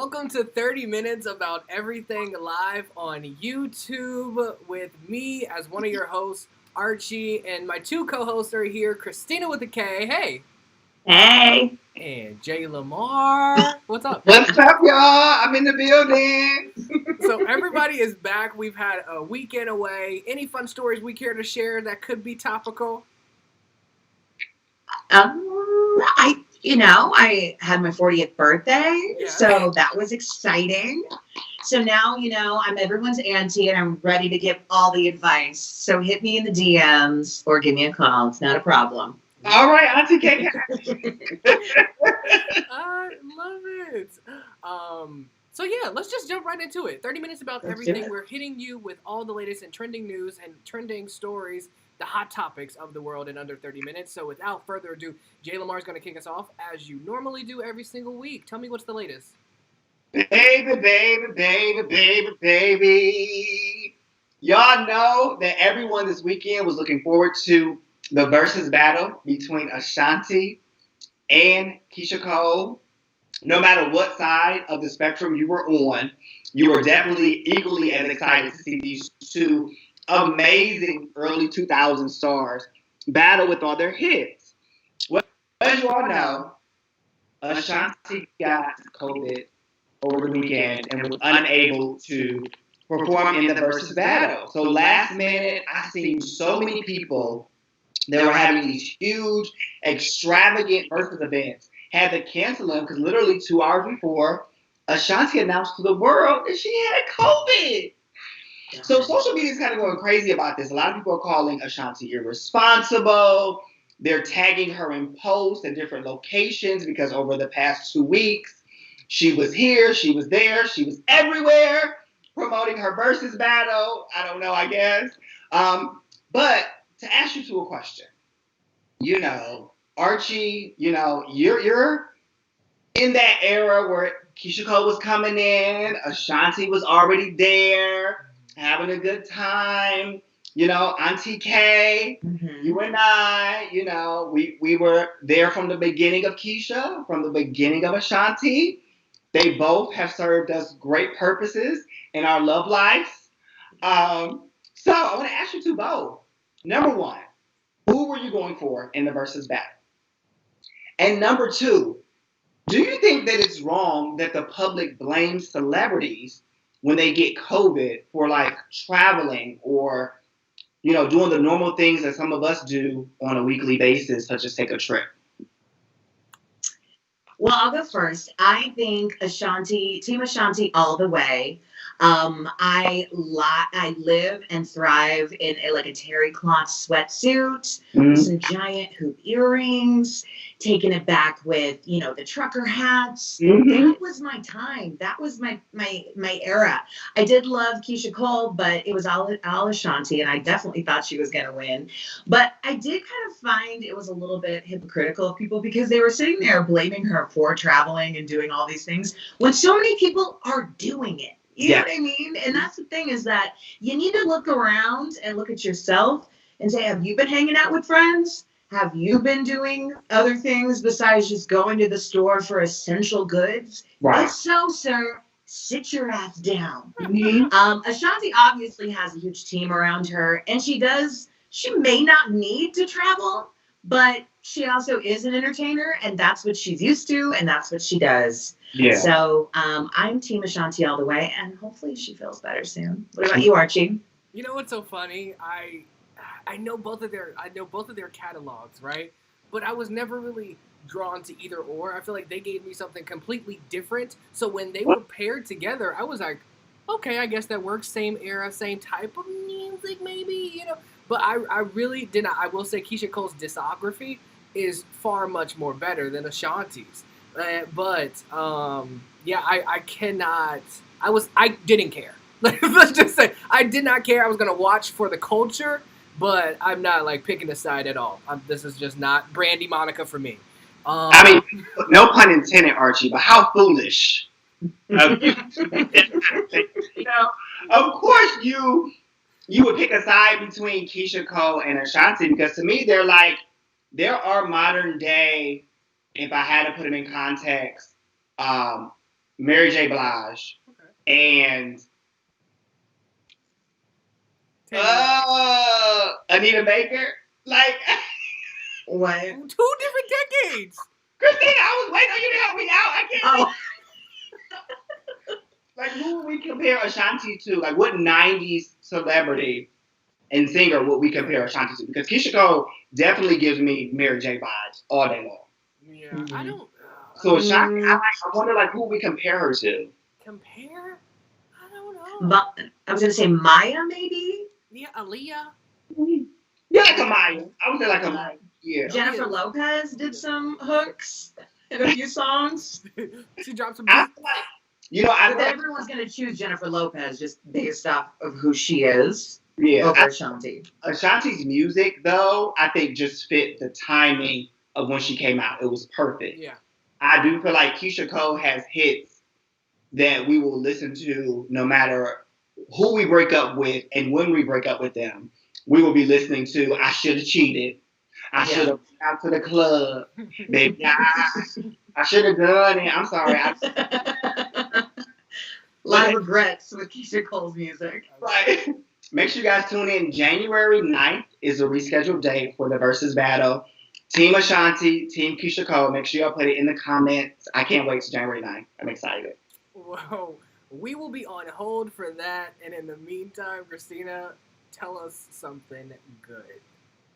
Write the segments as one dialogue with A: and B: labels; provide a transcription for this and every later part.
A: Welcome to 30 Minutes About Everything live on YouTube with me as one of your hosts, Archie, and my two co-hosts are here, Kristina with a K, hey.
B: Hey.
A: And Jay Lamar, what's up?
C: What's up, y'all? I'm in the building.
A: So everybody is back. We've had a weekend away. Any fun stories we care to share that could be topical?
B: I had my 40th birthday, so that was exciting. So now, I'm everyone's auntie and I'm ready to give all the advice. So hit me in the DMs or give me a call. It's not a problem.
C: All right, Auntie Kage.
A: I love it. So yeah, let's just jump right into it. 30 minutes about everything. We're hitting you with all the latest and trending news and trending stories, the hot topics of the world in under 30 minutes. So without further ado, Jay Lamar's going to kick us off as you normally do every single week. Tell me what's the latest.
C: Baby. Y'all know that everyone this weekend was looking forward to the versus battle between Ashanti and Keyshia Cole. No matter what side of the spectrum you were on, you were definitely equally as excited to see these two amazing early 2000 stars battle with all their hits. Well, as you all know, Ashanti got COVID over the weekend and was unable to perform in the versus battle. So last minute, I seen so many people that were having these huge, extravagant versus events had to cancel them because literally 2 hours before, Ashanti announced to the world that she had COVID. So social media is kind of going crazy about this. A lot of people are calling Ashanti irresponsible. They're tagging her in posts at different locations because over the past 2 weeks, she was here, she was there, she was everywhere promoting her versus battle. I don't know, I guess. But to ask you two a question, Archie, you're in that era where Keyshia Cole was coming in, Ashanti was already there, having a good time. Auntie K, you and I, we were there from the beginning of Keyshia, from the beginning of Ashanti. They both have served us great purposes in our love lives. So I want to ask you two both. Number one, who were you going for in the versus battle? And number two, do you think that it's wrong that the public blames celebrities when they get COVID for traveling or, doing the normal things that some of us do on a weekly basis, such as take a trip?
B: Well, I'll go first. I think Team Ashanti all the way. I live and thrive in a terry cloth sweatsuit, some giant hoop earrings, taking it back with, the trucker hats. That was my time. That was my era. I did love Keyshia Cole, but it was all Ashanti, and I definitely thought she was going to win. But I did kind of find it was a little bit hypocritical of people because they were sitting there blaming her for traveling and doing all these things when so many people are doing it. You know what I mean? And that's the thing is that you need to look around and look at yourself and say, have you been hanging out with friends? Have you been doing other things besides just going to the store for essential goods?
C: Right.
B: If so, sir, sit your ass down. Ashanti obviously has a huge team around her, and she may not need to travel, but she also is an entertainer, and that's what she's used to, and that's what she does. Yeah. So I'm Team Ashanti all the way, and hopefully she feels better soon. What about you, Archie?
A: You know what's so funny? I know both of their catalogs, right? But I was never really drawn to either or. I feel like they gave me something completely different. So when they were paired together, I was like, okay, I guess that works. Same era, same type of music, maybe, But I really did not. I will say Keyshia Cole's discography is far much more better than Ashanti's. I cannot. I didn't care. Let's just say I did not care. I was gonna watch for the culture, but I'm not picking a side at all. This is just not Brandy Monica for me.
C: I mean, no pun intended, Archie, but how foolish of you. Of course you would pick a side between Keyshia Cole and Ashanti because to me there are modern day, if I had to put them in context, Mary J. Blige, and Anita Baker. Like,
B: what?
A: 2 different decades.
C: Kristina, I was waiting on you to help me out. I can't. Like, who would we compare Ashanti to? Like, what 90s celebrity and singer would we compare Ashanti to? Because Keyshia Cole definitely gives me Mary J. Blige all day long.
A: Yeah, I don't.
C: So Ashanti, I wonder, like, who we compare her to?
A: Compare? I don't know.
B: But I was gonna say Maya, maybe.
A: Yeah, Aaliyah.
C: Yeah, like a Maya. I would say like a Maya. Yeah.
B: Jennifer Lopez did some hooks in a few songs.
A: She dropped some.
C: I feel like, you know, I
B: But
C: feel like,
B: everyone's gonna choose Jennifer Lopez just based off of who she is
C: yeah.
B: over Ashanti.
C: Ashanti's music, though, I think just fit the timing of when she came out. It was perfect.
A: Yeah.
C: I do feel like Keyshia Cole has hits that we will listen to no matter who we break up with and when we break up with them. We will be listening to I Should Have Cheated. I should have been out to the club. Baby, I should have done it. I'm sorry.
B: A lot of regrets with Keyshia Cole's music.
C: Right. Make sure you guys tune in. January 9th is a rescheduled date for the Versus Battle. Team Ashanti, Team Keyshia Cole. Make sure y'all put it in the comments. I can't wait till January 9th. I'm excited.
A: Whoa. We will be on hold for that. And in the meantime, Kristina, tell us something good.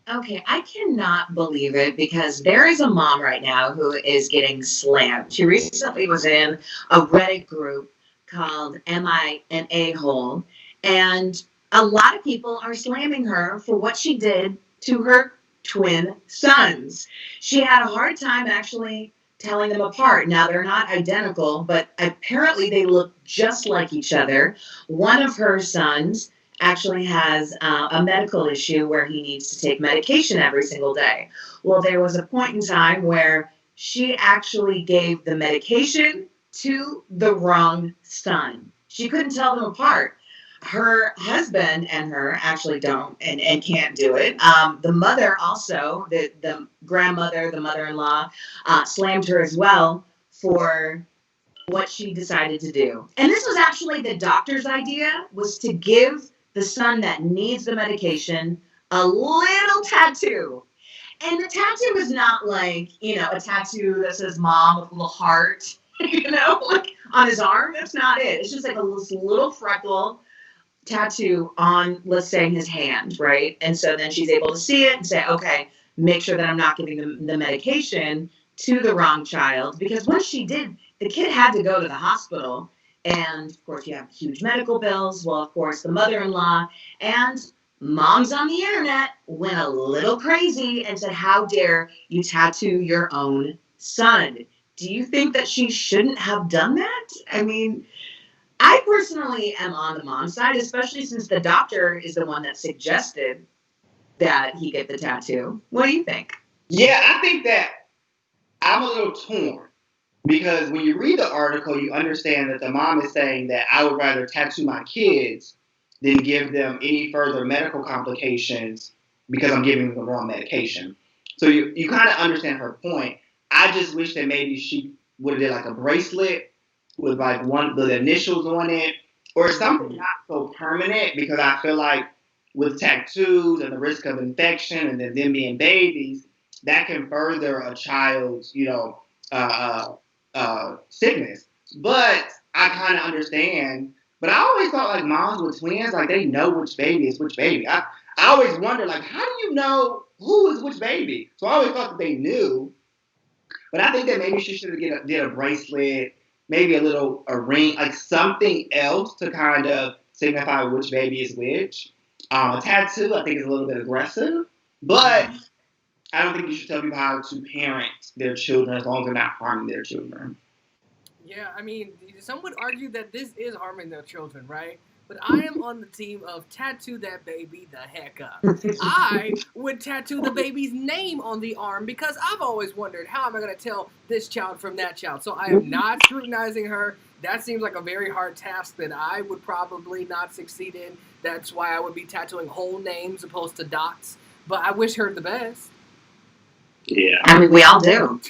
B: Okay, I cannot believe it because there is a mom right now who is getting slammed. She recently was in a Reddit group called Am I an A-hole? And a lot of people are slamming her for what she did to her twin sons. She had a hard time actually telling them apart. Now, they're not identical, but apparently they look just like each other. One of her sons actually has a medical issue where he needs to take medication every single day. Well, there was a point in time where she actually gave the medication to the wrong son. She couldn't tell them apart. Her husband and her actually don't and can't do it. The mother also, the grandmother, the mother-in-law, slammed her as well for what she decided to do. And this was actually the doctor's idea, was to give the son that needs the medication a little tattoo. And the tattoo is not like, a tattoo that says mom with a little heart, like on his arm. That's not it. It's just like a little freckle tattoo on, let's say, his hand, right? And so then she's able to see it and say, okay, make sure that I'm not giving the medication to the wrong child. Because once she did, the kid had to go to the hospital. And, of course, you have huge medical bills. Well, of course, the mother-in-law and moms on the internet went a little crazy and said, how dare you tattoo your own son? Do you think that she shouldn't have done that? I mean, I personally am on the mom's side, especially since the doctor is the one that suggested that he get the tattoo. What do you think?
C: Yeah, I think that I'm a little torn. Because when you read the article, you understand that the mom is saying that I would rather tattoo my kids than give them any further medical complications because I'm giving them the wrong medication. So you kind of understand her point. I just wish that maybe she would have did like a bracelet with like the initials on it or something not so permanent, because I feel like with tattoos and the risk of infection and then them being babies, that can further a child's, sickness. But I kind of understand. But I always thought like moms with twins, like they know which baby is which baby. I always wonder, like, how do you know who is which baby? So I always thought that they knew. But I think that maybe she should have did a bracelet, maybe a ring, like something else to kind of signify which baby is which. A tattoo, I think, is a little bit aggressive. But I don't think you should tell people how to parent their children as long as they're not harming their children.
A: Yeah, I mean, some would argue that this is harming their children, right? But I am on the team of tattoo that baby the heck up. I would tattoo the baby's name on the arm because I've always wondered, how am I going to tell this child from that child? So I am not scrutinizing her. That seems like a very hard task that I would probably not succeed in. That's why I would be tattooing whole names opposed to dots. But I wish her the best.
C: Yeah.
B: I mean, we all do.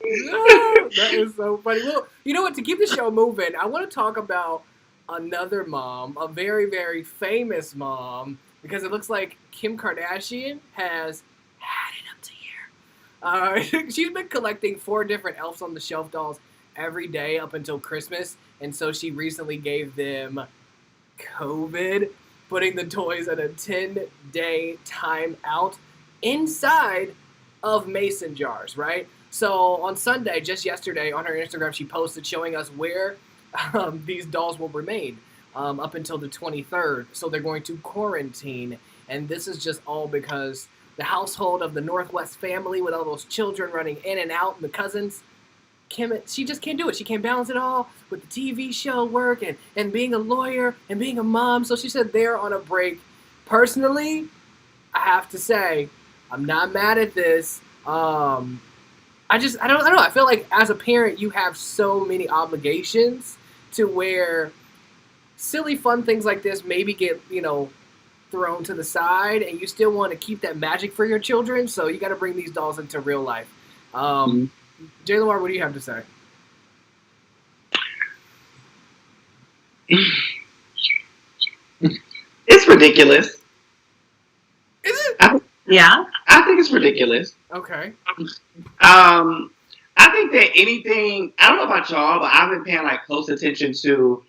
A: That is so funny. Well, you know what? To keep the show moving, I want to talk about another mom, a very, very famous mom, because it looks like Kim Kardashian has had it up to here. She's been collecting 4 different Elves on the Shelf dolls every day up until Christmas, and so she recently gave them COVID, putting the toys at a 10-day timeout inside of mason jars, right? So on Sunday, just yesterday, on her Instagram, she posted showing us where these dolls will remain up until the 23rd. So they're going to quarantine. And this is just all because the household of the Northwest family with all those children running in and out and the cousins, Kim, she just can't do it. She can't balance it all with the TV show work and being a lawyer and being a mom. So she said they're on a break. Personally, I have to say, I'm not mad at this. I don't know. I feel like as a parent, you have so many obligations to where silly fun things like this maybe get, thrown to the side, and you still want to keep that magic for your children. So you got to bring these dolls into real life. Jay Lamar, what do you have to say?
C: It's ridiculous.
A: Is it?
B: Yeah.
C: I think it's ridiculous.
A: Okay.
C: I think that anything, I don't know about y'all, but I've been paying like close attention to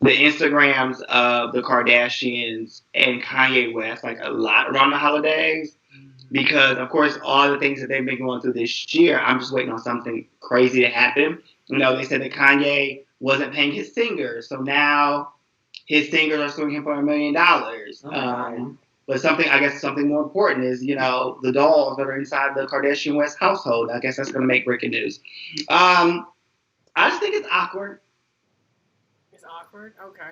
C: the Instagrams of the Kardashians and Kanye West like a lot around the holidays. Because, of course, all the things that they've been going through this year, I'm just waiting on something crazy to happen. They said that Kanye wasn't paying his singers, so now his singers are suing him for $1 million. But something more important is, the dolls that are inside the Kardashian West household. I guess that's going to make breaking news. I just think it's awkward.
A: It's awkward? Okay.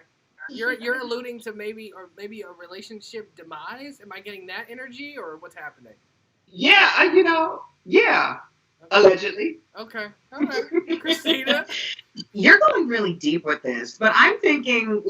A: You're alluding to maybe a relationship demise? Am I getting that energy, or what's happening?
C: Yeah, yeah. Okay. Allegedly.
A: Okay. All right. Kristina?
B: You're going really deep with this, but I'm thinking,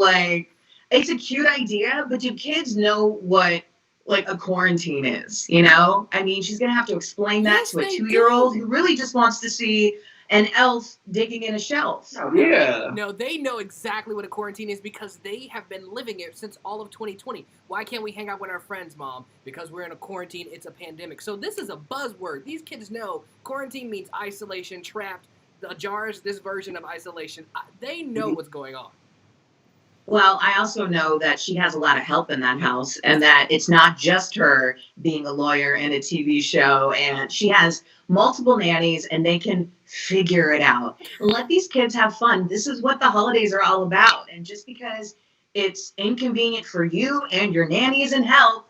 B: it's a cute idea, but do kids know what, a quarantine is, I mean, she's going to have to explain that to a 2-year-old who really just wants to see an elf digging in a shelf.
C: Oh, yeah.
A: No, they know exactly what a quarantine is because they have been living it since all of 2020. Why can't we hang out with our friends, Mom? Because we're in a quarantine. It's a pandemic. So this is a buzzword. These kids know quarantine means isolation, trapped. The jars, this version of isolation. They know what's going on.
B: Well, I also know that she has a lot of help in that house and that it's not just her being a lawyer in a TV show, and she has multiple nannies and they can figure it out. Let these kids have fun. This is what the holidays are all about. And just because it's inconvenient for you and your nanny isn't help,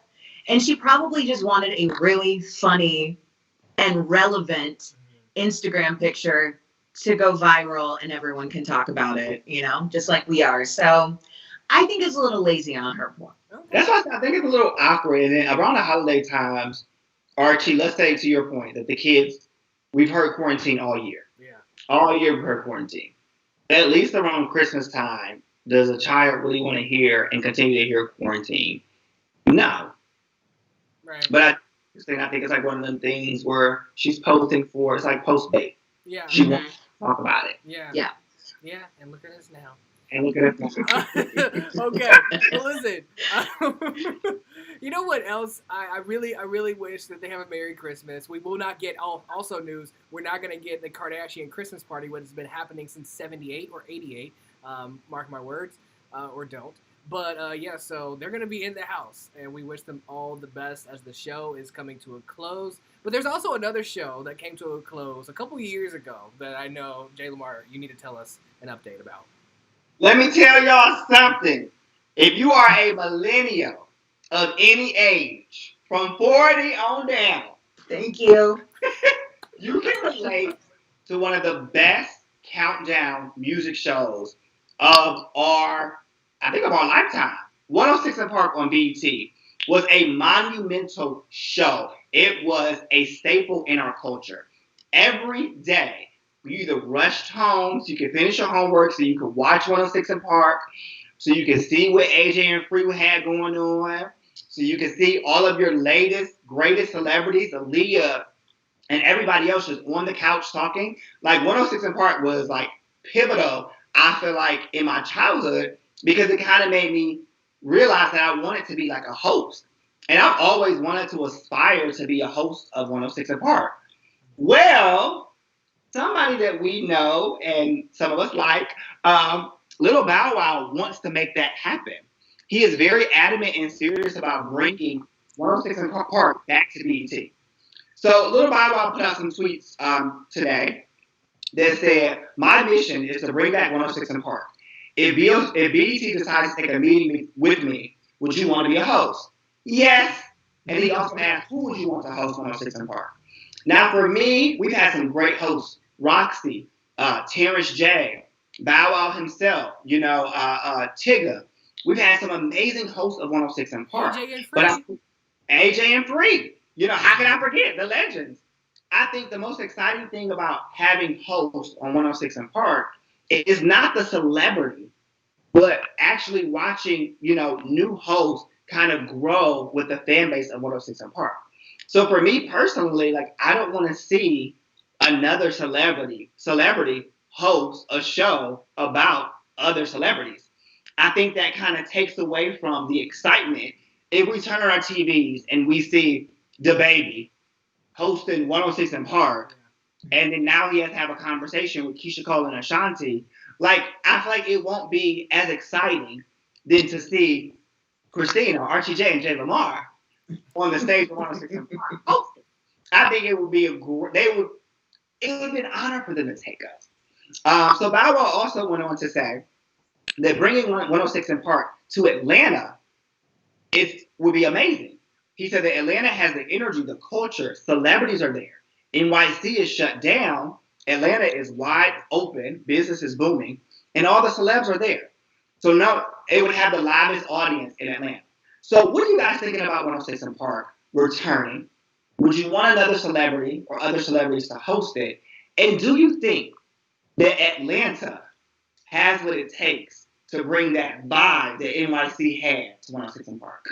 B: and she probably just wanted a really funny and relevant Instagram picture to go viral and everyone can talk about it, just like we are. So I think it's a little lazy on her part.
A: Okay.
C: That's why I think it's a little awkward. And then around the holiday times, Archie, let's say to your point that the kids, we've heard quarantine all year.
A: Yeah.
C: All year we've heard quarantine. At least around Christmas time, does a child really want to hear and continue to hear quarantine? No.
A: Right.
C: But I think it's like one of them things where she's posting for, it's like post-bait.
A: Yeah.
C: She wants to talk about it.
A: Yeah.
B: Yeah.
A: Yeah, and look at us now.
C: And look at it.
A: Okay, well, listen. You know what else? I really wish that they have a Merry Christmas. We will not get, also news, we're not going to get the Kardashian Christmas party, what has been happening since 78 or 88. Mark my words, or don't. But, yeah, so they're going to be in the house, and we wish them all the best as the show is coming to a close. But there's also another show that came to a close a couple years ago that I know, Jay Lamar, you need to tell us an update about.
C: Let me tell y'all something. If you are a millennial of any age, from 40 on down,
B: thank you.
C: You can relate to one of the best countdown music shows of our lifetime. 106 & Park on BET was a monumental show. It was a staple in our culture. Every day, you either rushed home so you could finish your homework, so you could watch 106 & Park, so you could see what AJ and Free had going on, so you could see all of your latest, greatest celebrities. Aaliyah and everybody else just on the couch talking. Like 106 in Park was like pivotal, I feel like, in my childhood because it kind of made me realize that I wanted to be like a host. And I've always wanted to aspire to be a host of 106 in Park. Well, somebody that we know and some of us like, Little Bow Wow wants to make that happen. He is very adamant and serious about bringing 106 in Park back to BET. So Little Bow Wow put out some tweets today that said, "My mission is to bring back 106 in Park. If BET decides to take a meeting with me, would you want to be a host?" Yes. And he also asked, "Who would you want to host 106 in Park?" Now, for me, we've had some great hosts: Roxy, Terrence J, Bow Wow himself, Tigger. We've had some amazing hosts of 106 in Park. AJ and Free. How can I forget the legends? I think the most exciting thing about having hosts on 106 in Park is not the celebrity, but actually watching, new hosts kind of grow with the fan base of 106 in Park. So for me personally, like, I don't want to see another celebrity host a show about other celebrities. I think that kind of takes away from the excitement. If we turn on our TVs and we see DaBaby hosting 106 in Park, and then now he has to have a conversation with Keyshia Cole and Ashanti, like, I feel like it won't be as exciting than to see Kristina, Archie J, and Jay Lamar on the stage of 106 in Park hosting. I think it would be it would be an honor for them to take us. So Bow Wow also went on to say that bringing 106 in Park to Atlanta would be amazing. He said that Atlanta has the energy, the culture, celebrities are there. NYC is shut down. Atlanta is wide open. Business is booming. And all the celebs are there. So now it would have the livest audience in Atlanta. So what are you guys thinking about 106 in Park returning? Would you want another celebrity or other celebrities to host it? And do you think that Atlanta has what it takes to bring that vibe that NYC had to 106 in Park?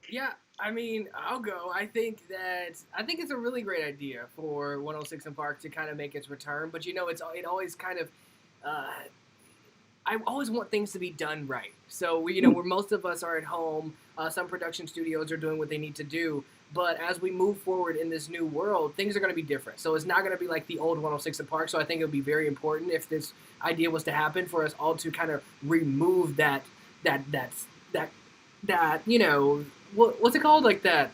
A: Yeah, I mean, I'll go. I think it's a really great idea for 106 in Park to kind of make its return. But it always kind of, I always want things to be done right. So where most of us are at home, some production studios are doing what they need to do. But as we move forward in this new world, things are going to be different. So it's not going to be like the old 106 in Park. So I think it would be very important if this idea was to happen for us all to kind of remove that what's it called? Like that.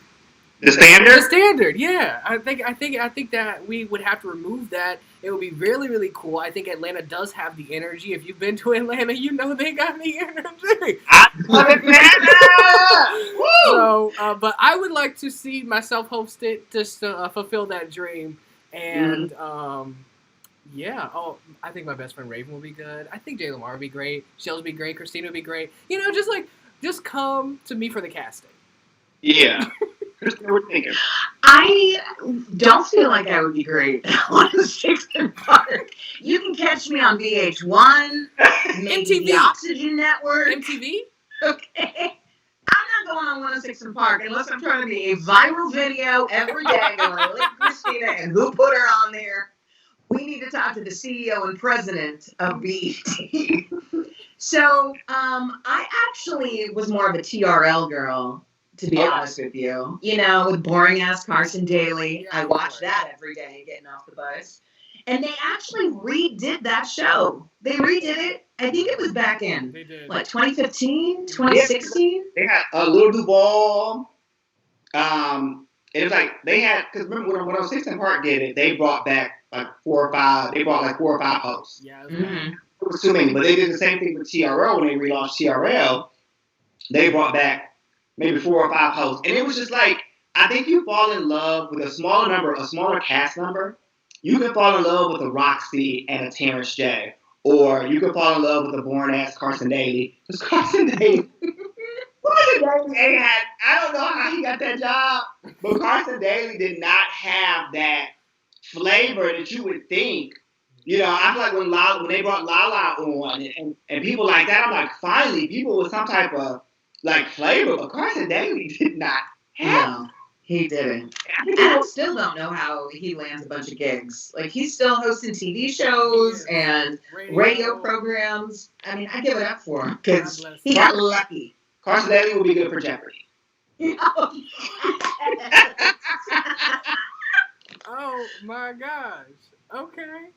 C: The standard?
A: The standard, yeah. I think that we would have to remove that. It would be really, really cool. I think Atlanta does have the energy. If you've been to Atlanta, you know they got the energy.
C: I love Atlanta! Woo!
A: So, but I would like to see myself host it just to fulfill that dream. And, yeah. Oh, I think my best friend Raven will be good. I think Jay Lamar would be great. Shells would be great. Kristina would be great. Just come to me for the casting.
C: Yeah. Kristina, what are you thinking?
B: I don't feel like I would be great on 106 in Park. You can catch me on VH1, maybe the Oxygen Network.
A: MTV?
B: Okay. I'm not going on 106 in Park unless I'm trying to be a viral video every day going, look at Kristina and who put her on there. We need to talk to the CEO and president of BET. So, I actually was more of a TRL girl, to be honest with you. With boring-ass Carson Daly. I watch that every day getting off the bus. And they actually redid that show. They redid it. I think it was back in, 2015, 2016?
C: They had a Lil Duval. It was like they had, because remember when 106 in Park did it, they brought back like 4 or 5 hosts.
A: Yeah.
C: It was too many, but they did the same thing with TRL when they relaunched TRL. They brought back maybe 4 or 5 hosts. And it was just like, I think you fall in love with a smaller cast number. You can fall in love with a Roxy and a Terrence J. Or you can fall in love with a boring-ass Carson Daly. Because Carson Daly I don't know how he got that job, but Carson Daly did not have that flavor that you would think. I feel like when they brought Lala on and people like that, I'm like, finally, people with some type of like flavor, but Carson Daly did not have.
B: He didn't. And I still don't know how he lands a bunch of gigs. Like, he's still hosting TV shows and radio programs. I mean, I give it up for him because he got lucky.
C: Carson Daly would be good for Jeopardy.
A: Oh my gosh. Okay.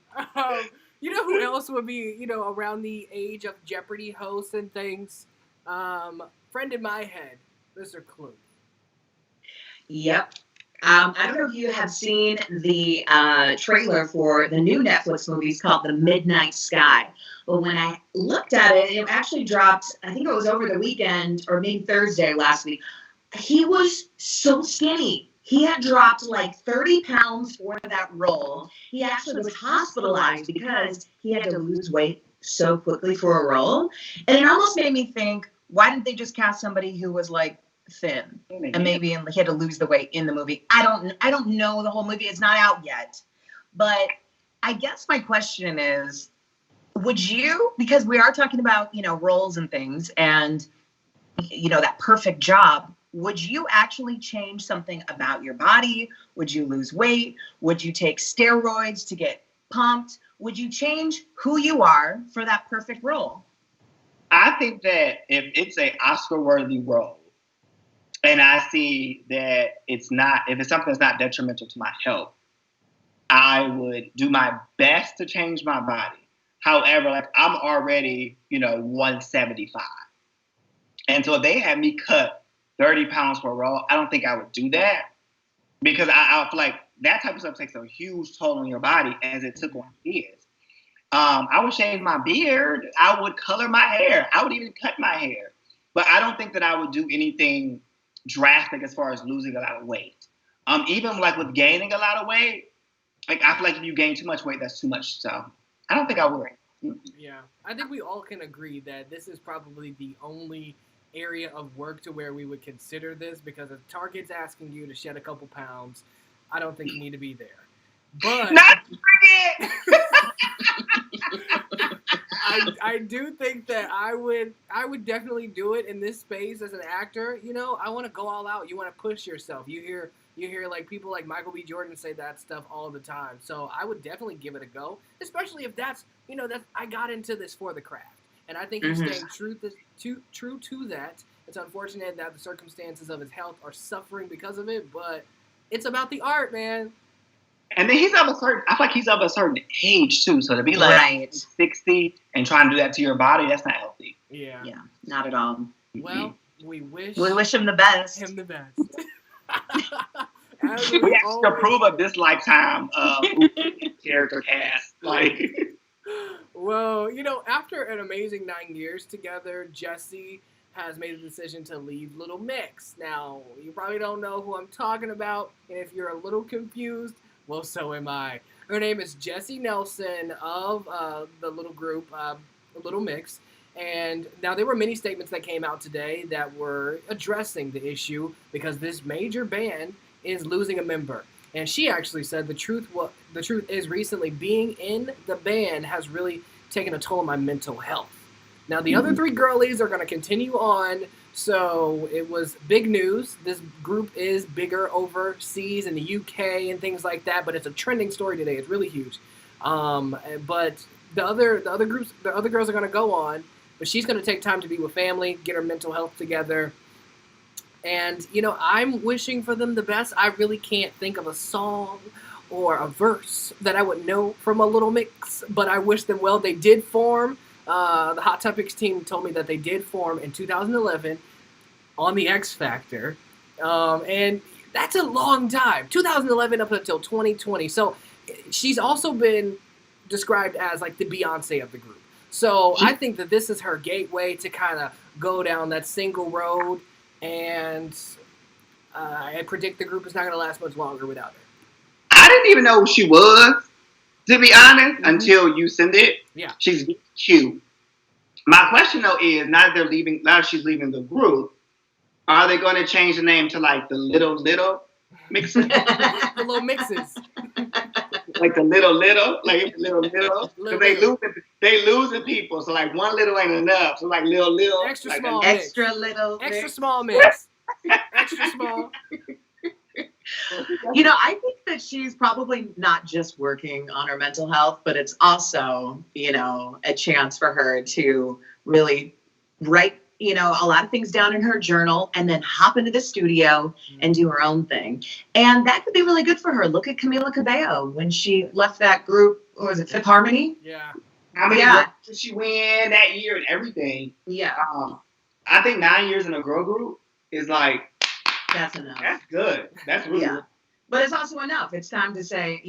A: You know who else would be, around the age of Jeopardy hosts and things? Friend in my head, Mr. Clooney.
B: Yep. I don't know if you have seen the trailer for the new Netflix movie called The Midnight Sky. But when I looked at it, it actually dropped, I think it was over the weekend or maybe Thursday last week. He was so skinny. He had dropped like 30 pounds for that role. He actually was hospitalized because he had to lose weight so quickly for a role. And it almost made me think, why didn't they just cast somebody who was like thin and maybe he had to lose the weight in the movie? I don't know the whole movie. It's not out yet. But I guess my question is, would you, because we are talking about, roles and things and, that perfect job, would you actually change something about your body? Would you lose weight? Would you take steroids to get pumped? Would you change who you are for that perfect role?
C: I think that if it's an Oscar-worthy role, and I see that if it's something that's not detrimental to my health, I would do my best to change my body. However, like, I'm already, 175. And so if they had me cut 30 pounds for a role, I don't think I would do that, because I feel like that type of stuff takes a huge toll on your body, as it took on his. I would shave my beard. I would color my hair. I would even cut my hair. But I don't think that I would do anything drastic as far as losing a lot of weight. Even like with gaining a lot of weight, like, I feel like if you gain too much weight, that's too much. So I don't think I would.
A: Yeah, I think we all can agree that this is probably the only area of work to where we would consider this, because if Target's asking you to shed a couple pounds, I don't think you need to be there. But
C: not Target.
A: I do think that I would definitely do it in this space as an actor. I want to go all out. You want to push yourself. You hear like people like Michael B. Jordan say that stuff all the time. So I would definitely give it a go, especially if that's that I got into this for the craft. And I think he's staying true to that. It's unfortunate that the circumstances of his health are suffering because of it, but it's about the art, man.
C: And then I feel like he's of a certain age too. So to be like 60 and trying to do that to your body, that's not healthy.
A: Yeah.
B: Yeah, not at all.
A: Well, we wish
B: him the best.
C: We actually approve of this lifetime character cast. Like,
A: well, after an amazing 9 years together, Jesy has made a decision to leave Little Mix. Now, you probably don't know who I'm talking about, and if you're a little confused, well, so am I. Her name is Jesy Nelson of the little group, Little Mix. And now there were many statements that came out today that were addressing the issue, because this major band is losing a member. And she actually said the truth is recently being in the band has really taken a toll on my mental health. Now, the other three girlies are going to continue on. So it was big news. This group is bigger overseas in the UK and things like that, but it's a trending story today. It's really huge. But the other girls are going to go on, but she's going to take time to be with family, get her mental health together. And, I'm wishing for them the best. I really can't think of a song or a verse that I would know from a Little Mix, but I wish them well. They did form. The Hot Topics team told me that they did form in 2011 on the X Factor. And that's a long time. 2011 up until 2020. So she's also been described as like the Beyonce of the group. So I think that this is her gateway to kind of go down that single road. And I predict the group is not going to last much longer without her.
C: I didn't even know who she was, to be honest, until you sent it.
A: Yeah.
C: She's cute. My question, though, is now that she's leaving the group, are they going to change the name to like the Little Mixes?
A: The Little Mixes.
C: Like the little, like little. Because they losing people. So like one little ain't enough. So like little.
A: Extra
C: like
A: small mix.
B: Extra little.
A: Extra small mix. Extra small.
B: I think that she's probably not just working on her mental health, but it's also, a chance for her to really write, a lot of things down in her journal and then hop into the studio and do her own thing. And that could be really good for her. Look at Camila Cabello when she left that group, what was it, Fifth Harmony?
A: Yeah.
C: How many Grammys did she win that year and everything?
B: Yeah.
C: I think 9 years in a girl group is like,
B: that's enough.
C: That's good. That's really good.
B: But it's also enough. It's time to say,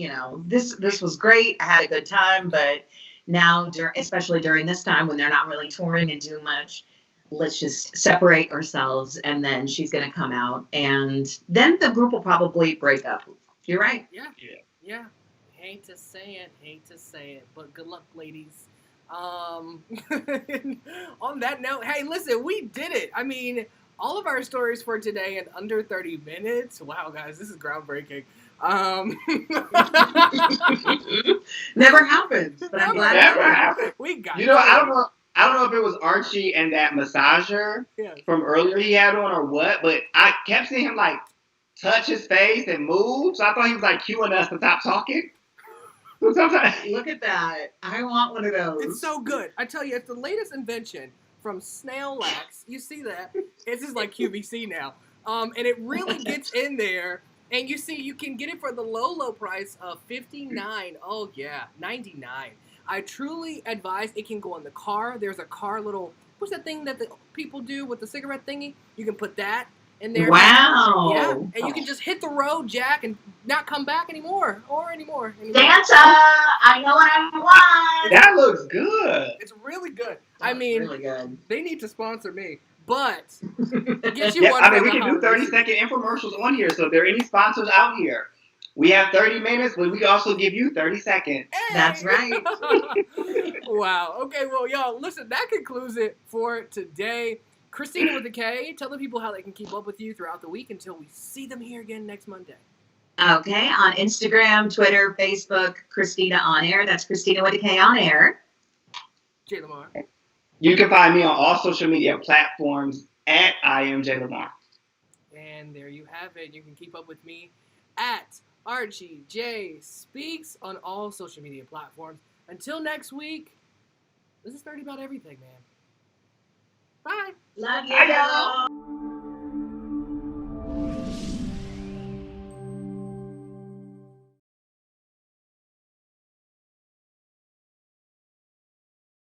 B: this was great. I had a good time, but now, especially during this time when they're not really touring and doing much, let's just separate ourselves. And then she's going to come out, and then the group will probably break up. You're right.
A: Yeah. Hate to say it, but good luck, ladies. On that note, hey, listen, we did it. I mean, all of our stories for today in under 30 minutes. Wow, guys, this is groundbreaking.
B: Never happens, but I'm glad
C: never happened.
A: We got
C: I don't know if it was Archie and that massager from earlier he had on or what, but I kept seeing him like touch his face and move, so I thought he was like cueing us to stop talking.
B: Look at that. I want one of those.
A: It's so good. I tell you, it's the latest invention from Snail Lax. You see that? It's just like QVC now. And it really gets in there. And you see, you can get it for the low price of $59. Oh, yeah, $99. I truly advise it can go in the car. There's a car little, what's that thing that the people do with the cigarette thingy? You can put that in there.
B: Wow.
A: Yeah, and you can just hit the road, Jack, and not come back anymore.
B: Santa, I know what I want.
C: That looks good.
A: It's really good. Really
B: good.
A: They need to sponsor me. But
C: get you one. We can do 30-second infomercials on here. So if there are any sponsors out here, we have 30 minutes, but we can also give you 30 seconds.
A: Hey.
B: That's right.
A: Wow. Okay, well, y'all, listen, that concludes it for today. Kristina with a K, tell the people how they can keep up with you throughout the week until we see them here again next Monday.
B: Okay, on Instagram, Twitter, Facebook, Kristina On Air. That's Kristina with a K On Air.
A: J. Lamar.
C: You can find me on all social media platforms at I am J. Lamar.
A: And there you have it. You can keep up with me at Archie J Speaks on all social media platforms. Until next week, this is 30 About Everything, man. Bye.
B: Love you. Bye, y'all.